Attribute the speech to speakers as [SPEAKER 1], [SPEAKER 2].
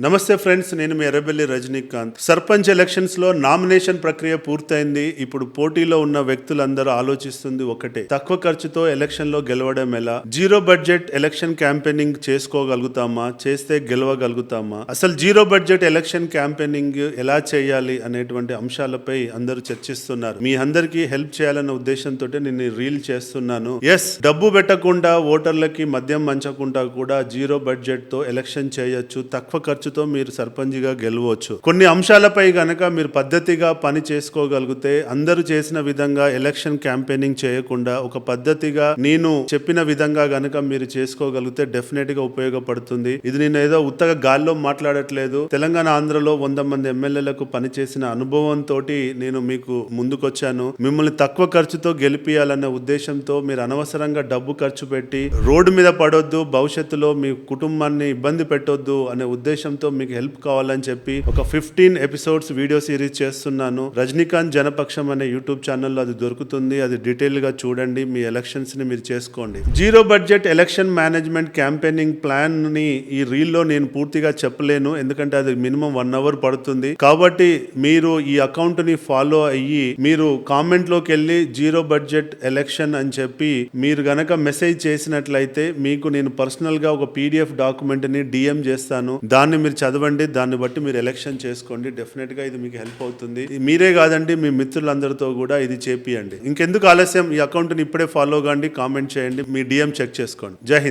[SPEAKER 1] నమస్తే ఫ్రెండ్స్, నేను మీ ఎర్రబెల్లి రజనీకాంత్. సర్పంచ్ ఎలక్షన్స్ లో నామినేషన్ ప్రక్రియ పూర్తయింది. ఇప్పుడు పోటీలో ఉన్న వ్యక్తులందరూ ఆలోచిస్తుంది ఒకటే, తక్కువ ఖర్చుతో ఎలక్షన్ లో గెలవడం ఎలా, జీరో బడ్జెట్ ఎలక్షన్ క్యాంపెయినింగ్ చేసుకోగలుగుతామా, చేస్తే గెలవగలుగుతామా, అసలు జీరో బడ్జెట్ ఎలక్షన్ క్యాంపెయినింగ్ ఎలా చేయాలి అనేటువంటి అంశాలపై అందరూ చర్చిస్తున్నారు. మీ అందరికీ హెల్ప్ చేయాలన్న ఉద్దేశంతో నేను రీల్ చేస్తున్నాను. డబ్బు పెట్టకుండా ఓటర్లకి మద్యం మంచకుండా కూడా జీరో బడ్జెట్ తో ఎలక్షన్ చేయొచ్చు, తక్కువ ఖర్చుతో మీరు సర్పంచ్గా గెలవచ్చు. కొన్ని అంశాలపై గనక మీరు పద్ధతిగా పని చేసుకోగలిగితే, అందరూ చేసిన విధంగా ఎలక్షన్ క్యాంపెయినింగ్ చేయకుండా ఒక పద్ధతిగా నేను చెప్పిన విధంగా గనక మీరు చేసుకోగలిగితే డెఫినెట్ గా ఉపయోగపడుతుంది. ఇది నేను ఏదో ఉత్తగా గాల్లో మాట్లాడట్లేదు. తెలంగాణ ఆంధ్రలో 100 మంది ఎమ్మెల్యేలకు పనిచేసిన అనుభవంతో నేను మీకు ముందుకొచ్చాను. మిమ్మల్ని తక్కువ ఖర్చుతో గెలిపియాలన్న ఉద్దేశంతో మీరు అనవసరంగా డబ్బు ఖర్చు పెట్టి రోడ్డు మీద పడొద్దు, భవిష్యత్తులో మీ కుటుంబాన్ని ఇబ్బంది పెట్టొద్దు అనే ఉద్దేశంతో మీకు హెల్ప్ కావాలని చెప్పి ఒక 15 ఎపిసోడ్స్ వీడియో సిరీస్ చేస్తున్నాను. రజనీకాంత్ జనపక్షం అనే యూట్యూబ్ ఛానల్లో అది దొరుకుతుంది. అది డీటెయిల్ గా చూడండి, మీ ఎలక్షన్స్ ని మీరు చేసుకోండి. Zero budget election management campaigning plan ని ఈ రీల్ లో నేను పూర్తిగా చెప్పలేను, ఎందుకంటే అది మినిమం 1 అవర్ పడుతుంది. కాబట్టి మీరు ఈ అకౌంట్ ని ఫాలో అయ్యి మీరు కామెంట్ లోకి వెళ్ళి జీరో బడ్జెట్ ఎలక్షన్ అని చెప్పి మీరు గనక మెసేజ్ చేసినట్లయితే మీకు నేను పర్సనల్ గా ఒక PDF డాక్యుమెంట్ ని DM చేస్తాను. దాన్ని మీరు చదవండి, దాన్ని బట్టి మీరు ఎలక్షన్ చేసుకోండి. డెఫినెట్ గా ఇది మీకు హెల్ప్ అవుతుంది. మీరే కాదండి, మీ మిత్రులందరితో కూడా ఇది చేపియండి. ఇంకెందుకు ఆలస్యం, ఈ అకౌంట్ ని ఇప్పుడే ఫాలో కాండి, కామెంట్ చేయండి, మీ DM చెక్ చేసుకోండి. జై హింద్.